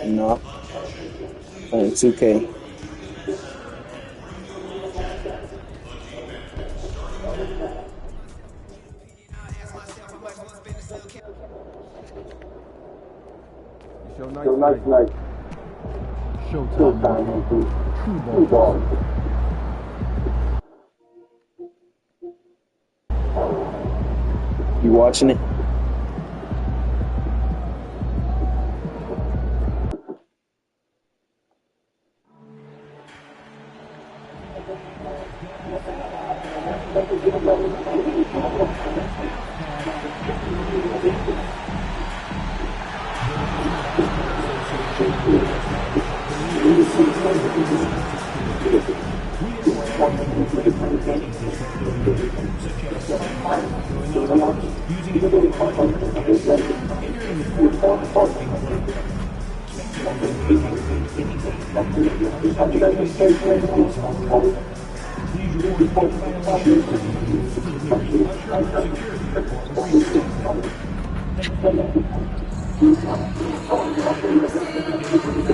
No. Playing 2K. Show night tonight. Showtime. True ball. You watching it?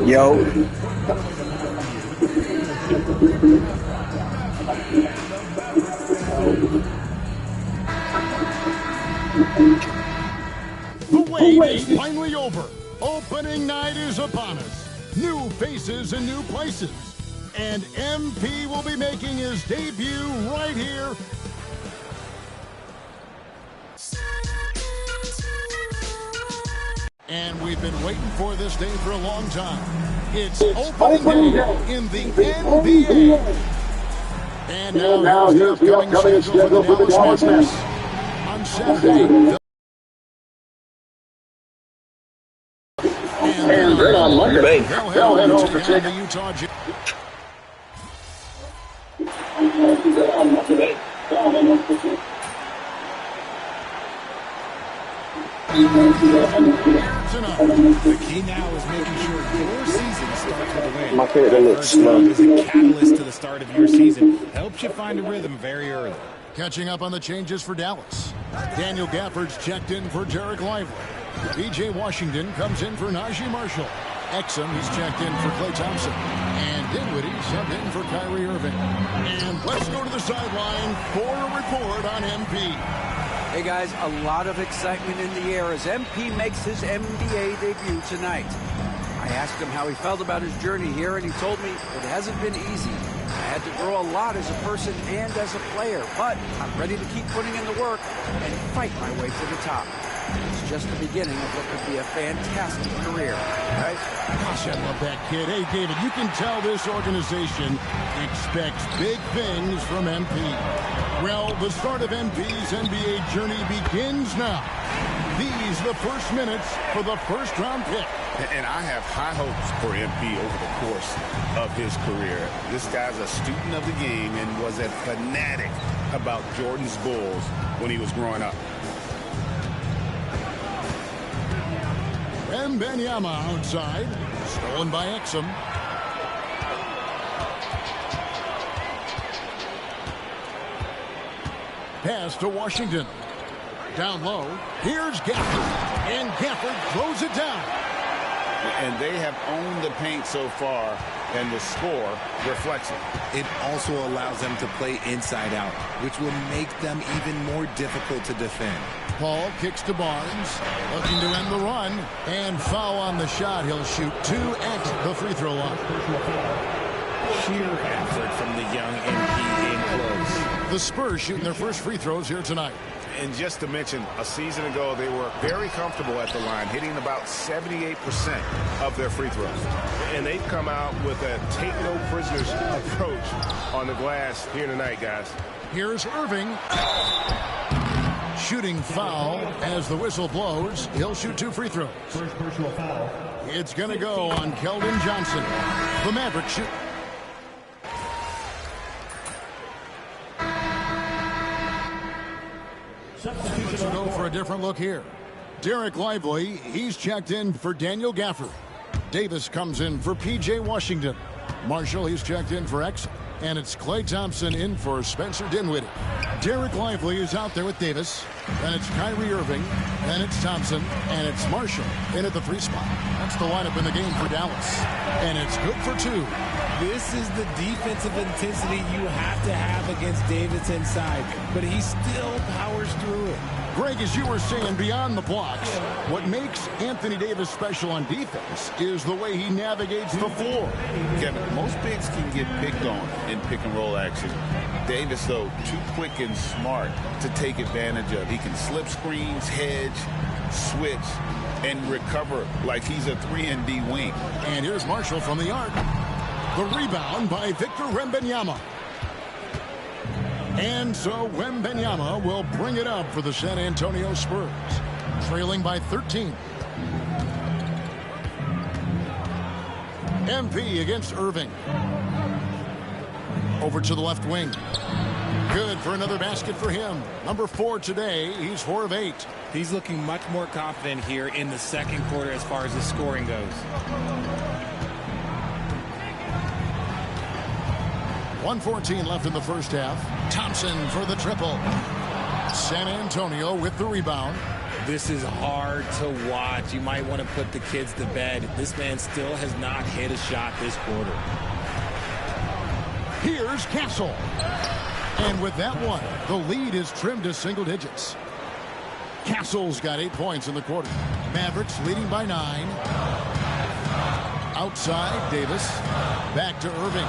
Yo. The wait is finally over. Opening night is upon us. New faces and new places. And MP will be making his debut right here. And we've been waiting for this day for a long time. It's opening day in the NBA. And now here's the upcoming schedule for the Dallas Mavericks. On Saturday. And then on Monday, they'll head over to the Utah Jazz. The key now is making sure your season starts with a win. My character looks slow. Is a catalyst to the start of your season. Helps you find a rhythm very early. Catching up on the changes for Dallas. Daniel Gafford's checked in for Derek Lively. PJ Washington comes in for Najee Marshall. Exum, he's checked in for Klay Thompson. And Dinwiddie subbed in for Kyrie Irving. And let's go to the sideline for a report on MP. Hey guys, a lot of excitement in the air as MP makes his NBA debut tonight. I asked him how he felt about his journey here, and he told me it hasn't been easy. I had to grow a lot as a person and as a player, but I'm ready to keep putting in the work and fight my way to the top. It's just the beginning of what could be a fantastic career, right? Gosh, I love that kid. Hey, David, you can tell this organization expects big things from MP. Well, the start of MP's NBA journey begins now. These the first minutes for the first-round pick. And I have high hopes for MP over the course of his career. This guy's a student of the game and was a fanatic about Jordan's Bulls when he was growing up. Wembanyama outside. Stolen by Exum. Pass to Washington. Down low. Here's Gafford. And Gafford throws it down. And they have owned the paint so far, and the score reflects it. It also allows them to play inside out, which will make them even more difficult to defend. Paul kicks to Barnes, looking to end the run, and foul on the shot. He'll shoot 2 at the free throw line. Sheer effort from the young MP in close. The Spurs shooting their first free throws here tonight. And just to mention, a season ago, they were very comfortable at the line, hitting about 78% of their free throws. And they've come out with a take-no-prisoners approach on the glass here tonight, guys. Here's Irving. Shooting foul as the whistle blows. He'll shoot 2 free throws. First personal foul. It's going to go on Keldon Johnson. The Mavericks shoot. Let's go for a different look here. Derek Lively, he's checked in for Daniel Gafford. Davis comes in for P.J. Washington. Marshall, he's checked in for X. And it's Klay Thompson in for Spencer Dinwiddie. Derek Lively is out there with Davis. Then it's Kyrie Irving. Then it's Thompson. And it's Marshall in at the 3 spot. That's the lineup in the game for Dallas. And it's good for 2. This is the defensive intensity you have to have against Davis inside. But he still powers through it. Greg, as you were saying, beyond the blocks, what makes Anthony Davis special on defense is the way he navigates the floor. Kevin, most bigs can get picked on in pick-and-roll action. Davis, though, too quick and smart to take advantage of. He can slip screens, hedge, switch, and recover like he's a 3-and-D wing. And here's Marshall from the arc. The rebound by Victor Wembanyama. And so Wembanyama will bring it up for the San Antonio Spurs, trailing by 13. MP against Irving. Over to the left wing. Good for another basket for him. Number 4 today. He's 4 of 8. He's looking much more confident here in the second quarter as far as his scoring goes. 1:14 left in the first half. Thompson for the triple. San Antonio with the rebound. This is hard to watch. You might want to put the kids to bed. This man still has not hit a shot this quarter. Here's Castle. And with that one, the lead is trimmed to single digits. Castle's got 8 points in the quarter. Mavericks leading by 9. Outside, Davis. Back to Irving.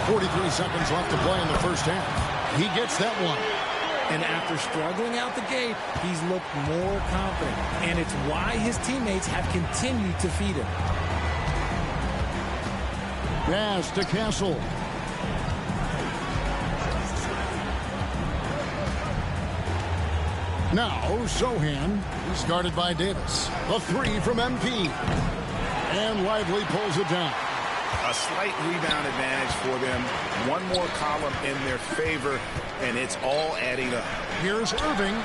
43 seconds left to play in the first half. He gets that one. And after struggling out the gate, he's looked more confident. And it's why his teammates have continued to feed him. Pass to Castle. Now, Sohan. He's guarded by Davis. The 3 from MP. And Lively pulls it down. A slight rebound advantage for them. One more column in their favor, and it's all adding up. Here's Irving.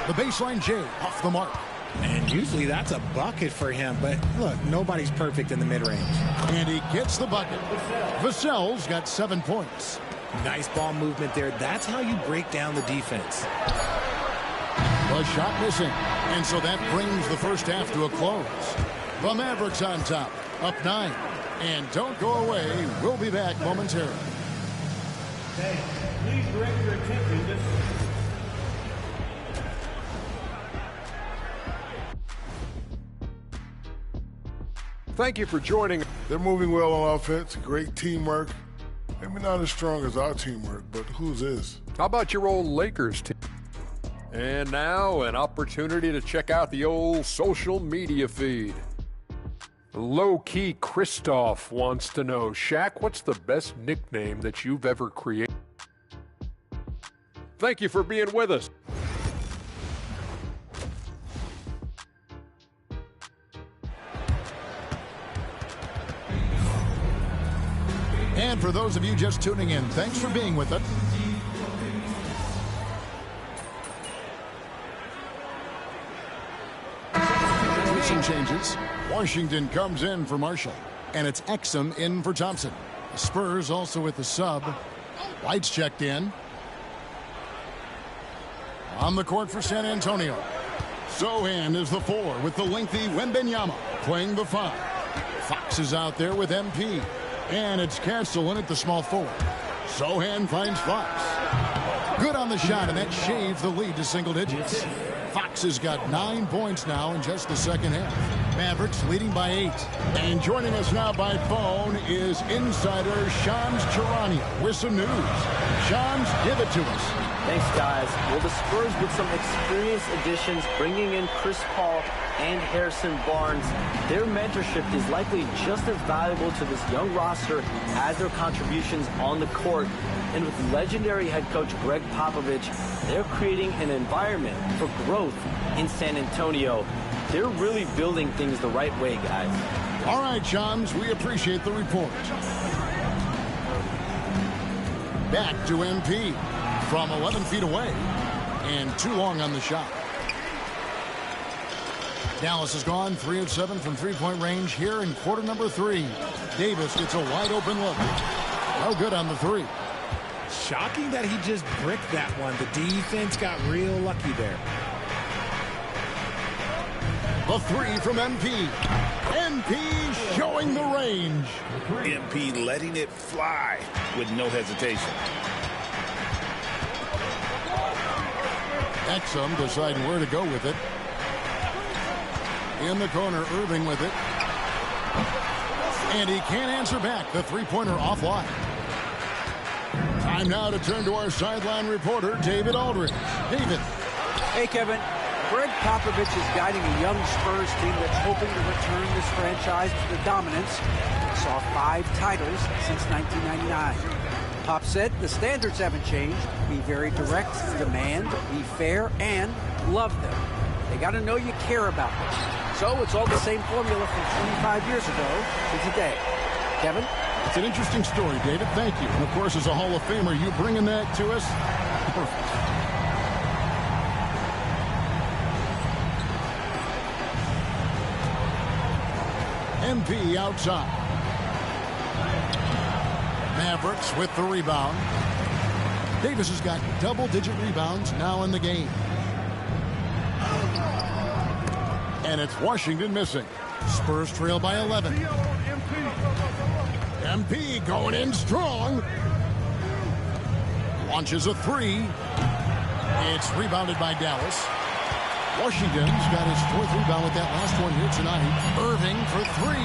The baseline J off the mark. And usually that's a bucket for him. But look, nobody's perfect in the mid-range. And he gets the bucket. Vassell's got 7 points. Nice ball movement there. That's how you break down the defense. The shot missing. And so that brings the first half to a close. The Mavericks on top, up 9. And don't go away. We'll be back momentarily. Okay, please direct your attention to... Thank you for joining. They're moving well on offense. Great teamwork. Maybe not as strong as our teamwork, but whose is? How about your old Lakers team? And now an opportunity to check out the old social media feed. Low-Key Christoph wants to know, Shaq, what's the best nickname that you've ever created? Thank you for being with us. And for those of you just tuning in, thanks for being with us. Some changes. Washington comes in for Marshall. And it's Exum in for Thompson. The Spurs also with the sub. White's checked in. On the court for San Antonio. Sohan is the 4 with the lengthy Wembanyama playing the 5. Fox is out there with MP. And it's Castle in at the small forward. Sohan finds Fox. Good on the shot, and that shaves the lead to single digits. Fox has got 9 points now in just the second half. Mavericks leading by 8. And joining us now by phone is insider Shams Charania with some news. Shams, give it to us. Thanks, guys. Well, the Spurs with some experienced additions, bringing in Chris Paul and Harrison Barnes. Their mentorship is likely just as valuable to this young roster as their contributions on the court. And with legendary head coach Greg Popovich, they're creating an environment for growth in San Antonio. They're really building things the right way, guys. All right, Shams, we appreciate the report. Back to MP from 11 feet away. And too long on the shot. Dallas has gone 3 of 7 from three-point range here in quarter number 3. Davis gets a wide open look. No good on the 3. Shocking that he just bricked that one. The defense got real lucky there. The 3 from MP. MP showing the range. MP letting it fly with no hesitation. Exum deciding where to go with it. In the corner, Irving with it. And he can't answer back. The three-pointer offline. Time now to turn to our sideline reporter, David Aldridge. David. Hey, Kevin. Greg Popovich is guiding a young Spurs team that's hoping to return this franchise to the dominance. It saw 5 titles since 1999. Pop said the standards haven't changed. Be very direct, demand, be fair, and love them. They got to know you care about them. So it's all the same formula from 25 years ago to today. Kevin? It's an interesting story, David. Thank you. And, of course, as a Hall of Famer, you bringing that to us? Perfect. MP outside. Mavericks with the rebound. Davis has got double-digit rebounds now in the game. And it's Washington missing. Spurs trail by 11. MP going in strong. Launches a 3. It's rebounded by Dallas. Washington's got his 4th rebound with that last one here tonight. Irving for 3.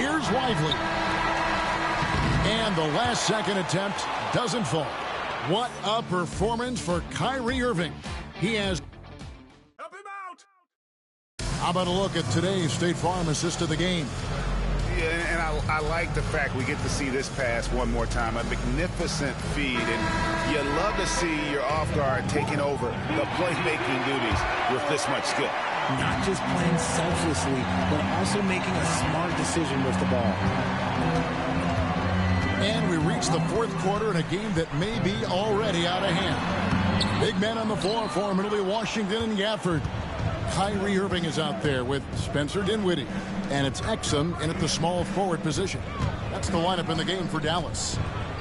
Here's Lively. And the last second attempt doesn't fall. What a performance for Kyrie Irving. He has... Help him out! How about a look at today's State Farm assist of the game? Yeah, and I like the fact we get to see this pass one more time. A magnificent feed, and you love to see your off guard taking over the playmaking duties with this much skill. Not just playing selflessly, but also making a smart decision with the ball. And we reach the 4th quarter in a game that may be already out of hand. Big men on the floor for him. It'll be Washington and Gafford. Kyrie Irving is out there with Spencer Dinwiddie. And it's Exum in at the small forward position. That's the lineup in the game for Dallas.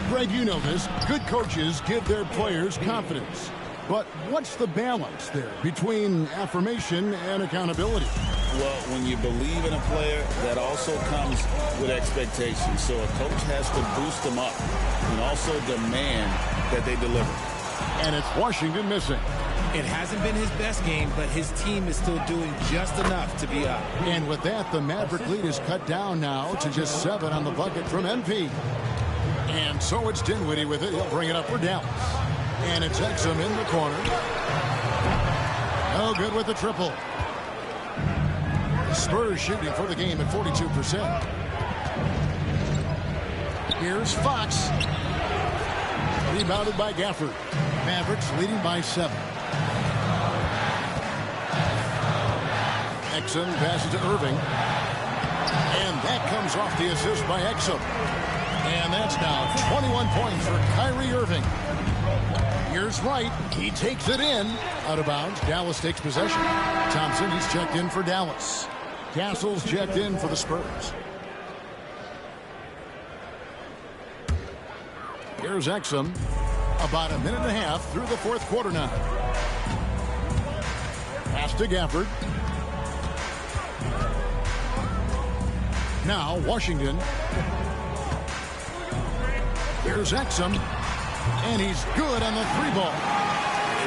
Greg, you know this. Good coaches give their players confidence. But what's the balance there between affirmation and accountability? Well, when you believe in a player, that also comes with expectations. So a coach has to boost them up and also demand that they deliver. And it's Washington missing. It hasn't been his best game, but his team is still doing just enough to be up. And with that, the Maverick lead is cut down now to just 7 on the bucket from MP. And so it's Dinwiddie with it. He'll bring it up for Dallas. And it's Exum in the corner. No good with the triple. Spurs shooting for the game at 42%. Here's Fox. Rebounded by Gafford. Mavericks leading by 7. Exum passes to Irving. And that comes off the assist by Exum. And that's now 21 points for Kyrie Irving. Here's Wright. He takes it in. Out of bounds. Dallas takes possession. Thompson, he's checked in for Dallas. Castle's checked in for the Spurs. Here's Exum. About a minute and a half through the 4th quarter now. Pass to Gafford. Now Washington. Here's Exum. And he's good on the 3-ball.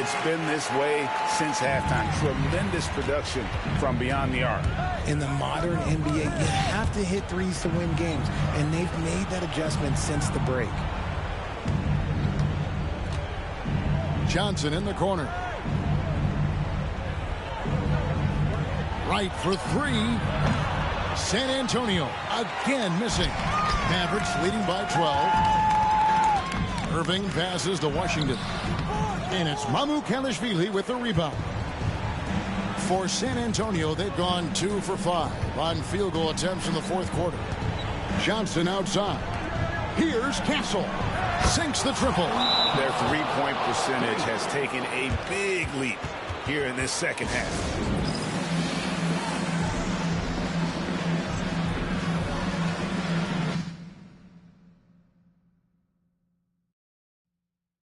It's been this way since halftime. Tremendous production from beyond the arc. In the modern NBA, you have to hit threes to win games, and they've made that adjustment since the break. Johnson in the corner. Right for 3. San Antonio again missing. Mavericks leading by 12. Irving passes to Washington. And it's Mamukelashvili with the rebound. For San Antonio, they've gone 2 for 5 on field goal attempts in the 4th quarter. Johnson outside. Here's Castle. sinks the triple. Their three-point percentage has taken a big leap here in this second half.